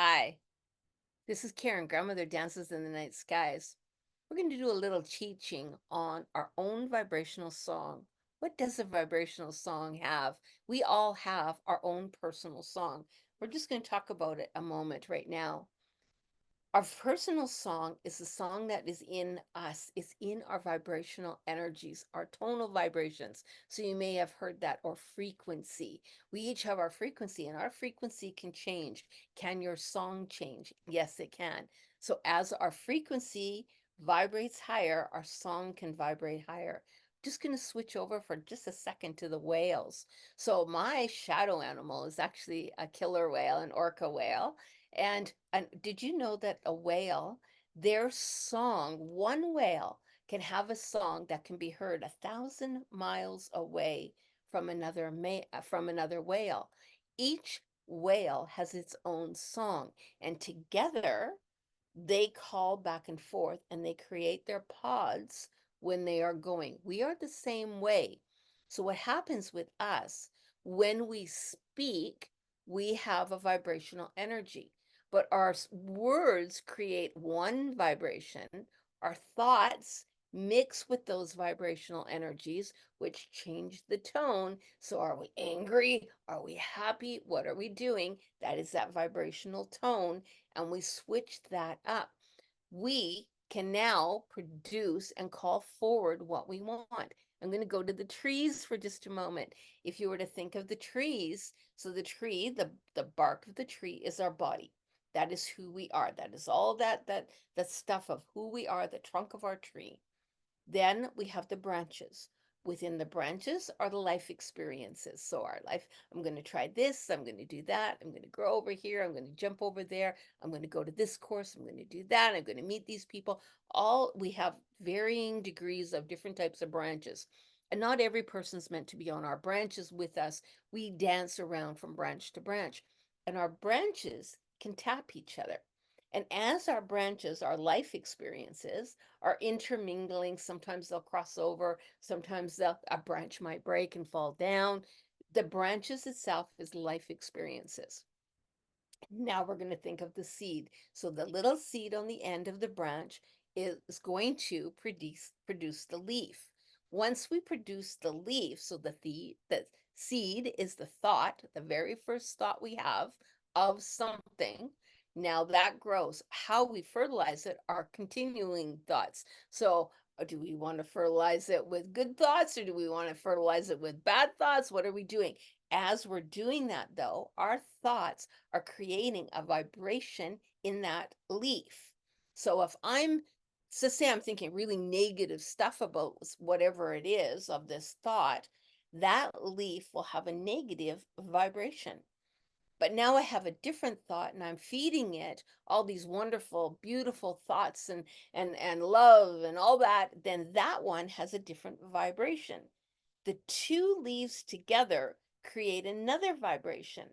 Hi, this is Karen, Grandmother Dances in the Night Skies. We're going to do a little teaching on our own vibrational song. What does a vibrational song have? We all have our own personal song. We're just going to talk about it a moment right now. Our personal song is the song that is in us. It's in our vibrational energies, our tonal vibrations. So you may have heard that, or frequency. We each have our frequency, and our frequency can change. Can your song change? Yes, it can. So as our frequency vibrates higher, our song can vibrate higher. Just going to switch over for just a second to the whales. So my shadow animal is actually a killer whale, an orca whale. And did you know that a whale, their song, one whale can have a song that can be heard 1,000 miles away from another whale. Each whale has its own song, and together they call back and forth and they create their pods when they are going. We are the same way. So, what happens with us when we speak, we have a vibrational energy, but our words create one vibration. Our thoughts mix with those vibrational energies, which change the tone. So, are we angry? Are we happy? What are we doing? That is that vibrational tone, and we switch that up. We can now produce and call forward what we want. I'm going to go to the trees for just a moment. If you were to think of the trees, so the tree, the bark of the tree is our body. That is who we are. That is all that stuff of who we are, the trunk of our tree. Then we have the branches. Within the branches are the life experiences. So our life, I'm going to try this, I'm going to do that, I'm going to grow over here, I'm going to jump over there, I'm going to go to this course, I'm going to do that, I'm going to meet these people. All we have varying degrees of different types of branches. And not every person's meant to be on our branches with us. We dance around from branch to branch, and our branches can tap each other. And as our branches, our life experiences, are intermingling. Sometimes they'll cross over, sometimes a branch might break and fall down. The branches itself is life experiences. Now we're going to think of the seed. So the little seed on the end of the branch is going to produce the leaf. Once we produce the leaf, so the seed is the thought, the very first thought we have of something. Now that grows. How we fertilize it are continuing thoughts. So do we want to fertilize it with good thoughts, or do we want to fertilize it with bad thoughts? What are we doing? As we're doing that, though, our thoughts are creating a vibration in that leaf. So if I'm, so say I'm thinking really negative stuff about whatever it is of this thought, that leaf will have a negative vibration. But now I have a different thought and I'm feeding it all these wonderful, beautiful thoughts and love and all that, then that one has a different vibration. The two leaves together create another vibration.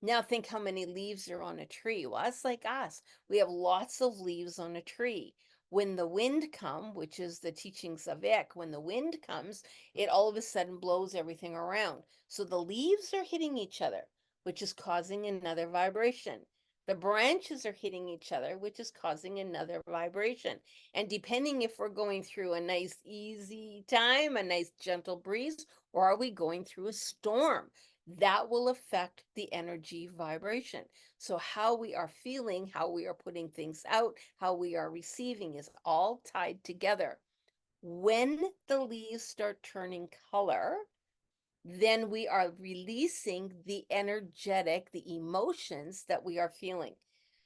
Now think how many leaves are on a tree. Well, it's like us. We have lots of leaves on a tree. When the wind comes, which is the teachings of Eck, when the wind comes, it all of a sudden blows everything around. So the leaves are hitting each other, which is causing another vibration. The branches are hitting each other, which is causing another vibration. And depending if we're going through a nice, easy time, a nice, gentle breeze, or are we going through a storm, that will affect the energy vibration. So, how we are feeling, how we are putting things out, how we are receiving is all tied together. When the leaves start turning color, then we are releasing the energetic, the emotions that we are feeling.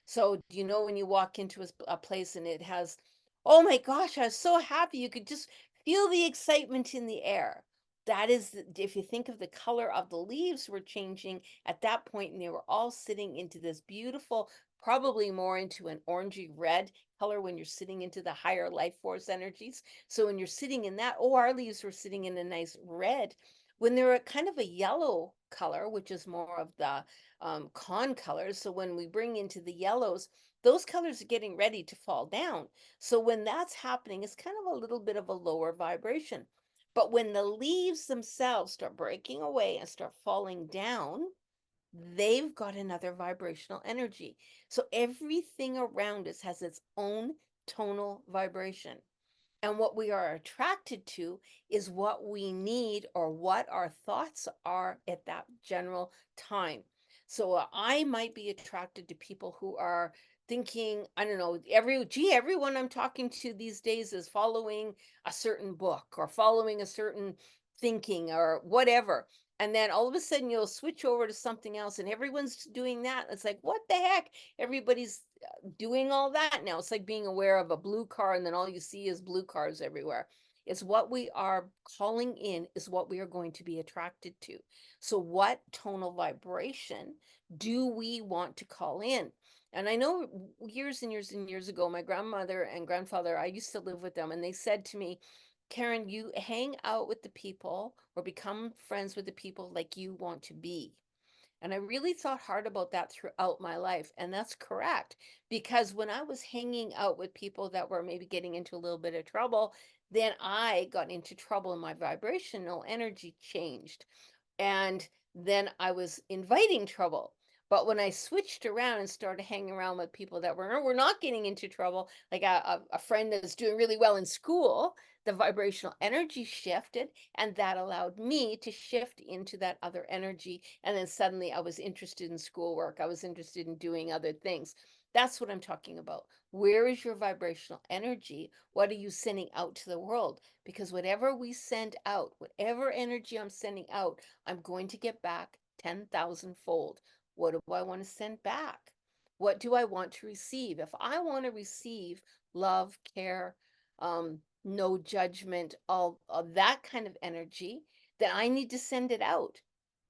So, do you know when you walk into a place and it has, oh my gosh, I was so happy, you could just feel the excitement in the air. That is, if you think of the color of the leaves were changing at that point, and they were all sitting into this beautiful, probably more into an orangey red color when you're sitting into the higher life force energies. So, when you're sitting in that, oh, our leaves were sitting in a nice red. When they're a kind of a yellow color, which is more of the con colors, so when we bring into the yellows, those colors are getting ready to fall down. So when that's happening, it's kind of a little bit of a lower vibration. But when the leaves themselves start breaking away and start falling down, they've got another vibrational energy. So everything around us has its own tonal vibration. And what we are attracted to is what we need or what our thoughts are at that general time. So I might be attracted to people who are thinking, I don't know, everyone I'm talking to these days is following a certain book or following a certain thinking or whatever. And then all of a sudden you'll switch over to something else and everyone's doing that. It's like, what the heck? Everybody's doing all that now. It's like being aware of a blue car and then all you see is blue cars everywhere. It's what we are calling in is what we are going to be attracted to. So what tonal vibration do we want to call in? And I know years and years and years ago, my grandmother and grandfather, I used to live with them, and they said to me, Karen, you hang out with the people or become friends with the people like you want to be. And I really thought hard about that throughout my life. And that's correct. Because when I was hanging out with people that were maybe getting into a little bit of trouble, then I got into trouble and my vibrational energy changed. And then I was inviting trouble. But when I switched around and started hanging around with people that were not getting into trouble, like a friend that's doing really well in school, the vibrational energy shifted, and that allowed me to shift into that other energy. And then suddenly I was interested in schoolwork. I was interested in doing other things. That's what I'm talking about. Where is your vibrational energy? What are you sending out to the world? Because whatever we send out, whatever energy I'm sending out, I'm going to get back 10,000 fold. What do I want to send back? What do I want to receive? If I want to receive love, care, no judgment, all of that kind of energy, then I need to send it out.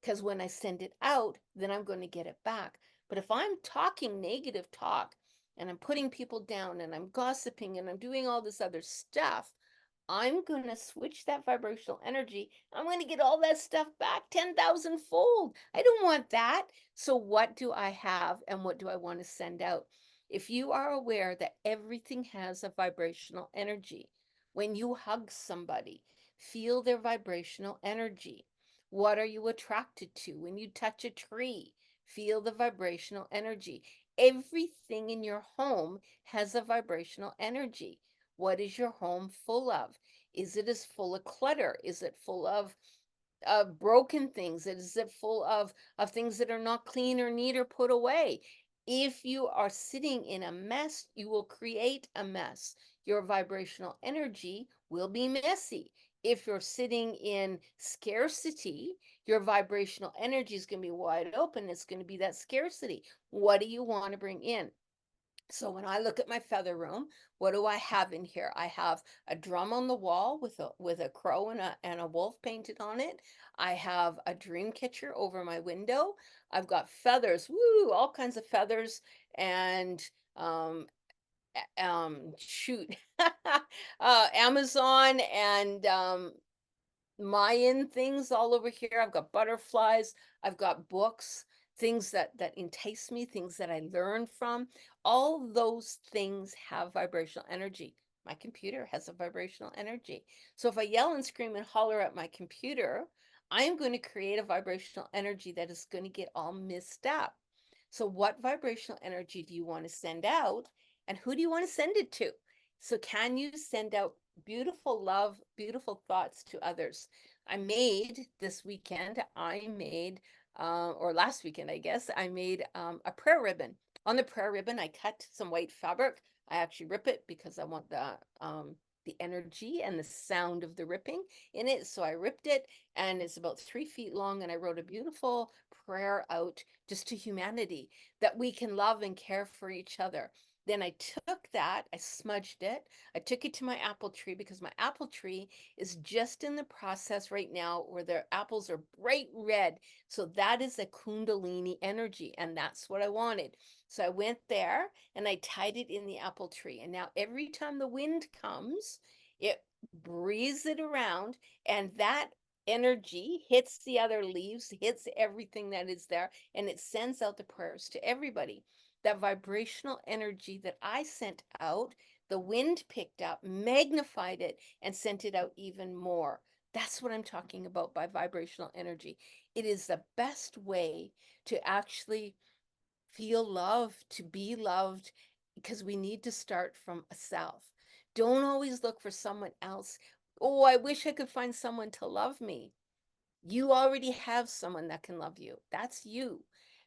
Because when I send it out, then I'm going to get it back. But if I'm talking negative talk and I'm putting people down and I'm gossiping and I'm doing all this other stuff, I'm going to switch that vibrational energy. I'm going to get all that stuff back 10,000 fold. I don't want that. So, what do I have and what do I want to send out? If you are aware that everything has a vibrational energy, when you hug somebody, feel their vibrational energy. What are you attracted to? When you touch a tree, feel the vibrational energy. Everything in your home has a vibrational energy. What is your home full of? Is it as full of clutter? Is it full of broken things? Is it full of things that are not clean or neat or put away? If you are sitting in a mess, you will create a mess. Your vibrational energy will be messy. If you're sitting in scarcity, your vibrational energy is going to be wide open. It's going to be that scarcity. What do you want to bring in? So when I look at my feather room, what do I have in here? I have a drum on the wall with a crow and a wolf painted on it. I have a dream catcher over my window. I've got feathers, woo, all kinds of feathers and shoot, Amazon and Mayan things all over here. I've got butterflies. I've got books, things that entice me, things that I learn from. All those things have vibrational energy. My computer has a vibrational energy. So if I yell and scream and holler at my computer, I'm going to create a vibrational energy that is going to get all messed up. So what vibrational energy do you want to send out, and who do you want to send it to? So can you send out beautiful love, beautiful thoughts to others? I made this weekend, or last weekend, I guess, I made a prayer ribbon. On the prayer ribbon, I cut some white fabric. I actually rip it because I want the energy and the sound of the ripping in it. So I ripped it, and it's about 3 feet long. And I wrote a beautiful prayer out just to humanity that we can love and care for each other. Then I took that, I smudged it, I took it to my apple tree because my apple tree is just in the process right now where the apples are bright red. So that is a Kundalini energy, and that's what I wanted. So I went there and I tied it in the apple tree. And now every time the wind comes, it breathes it around, and that energy hits the other leaves, hits everything that is there, and it sends out the prayers to everybody. That vibrational energy that I sent out, the wind picked up, magnified it, and sent it out even more. That's what I'm talking about by vibrational energy. it is the best way to actually feel love, to be loved, because we need to start from a self. Don't always look for someone else. Oh, I wish I could find someone to love me. You already have someone that can love you. That's you.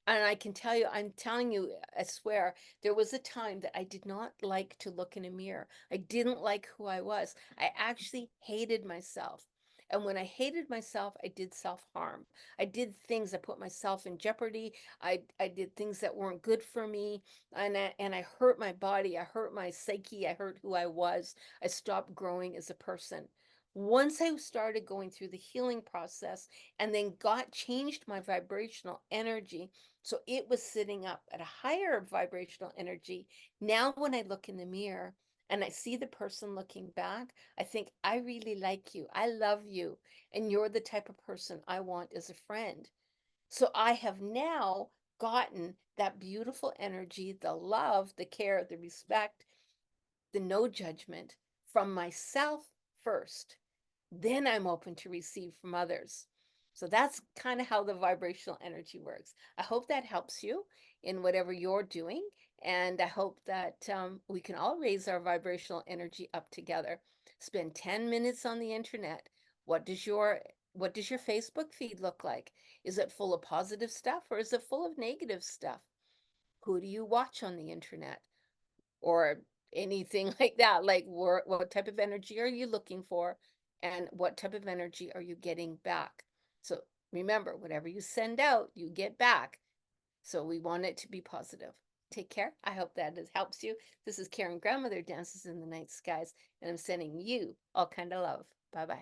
And I can tell you, I'm telling you, I swear, there was a time that I did not like to look in a mirror. I didn't like who I was. I actually hated myself. And when I hated myself, I did self-harm. I did things that put myself in jeopardy. I did things that weren't good for me. And I hurt my body. I hurt my psyche. I hurt who I was. I stopped growing as a person. Once I started going through the healing process and then got changed my vibrational energy, so it was sitting up at a higher vibrational energy. Now, when I look in the mirror and I see the person looking back, I think, I really like you. I love you. And you're the type of person I want as a friend. So I have now gotten that beautiful energy, the love, the care, the respect, the no judgment from myself first. Then I'm open to receive from others. So that's kind of how the vibrational energy works. I hope that helps you in whatever you're doing. And I hope that we can all raise our vibrational energy up together. Spend 10 minutes on the internet. What does your what does your Facebook feed look like? Is it full of positive stuff or is it full of negative stuff? Who do you watch on the internet? Or anything like that. Like, what type of energy are you looking for? And what type of energy are you getting back? So remember, whatever you send out, you get back. So we want it to be positive. Take care. I hope that helps you. This is Karen, grandmother dances in the night skies, and I'm sending you all kind of love. Bye bye.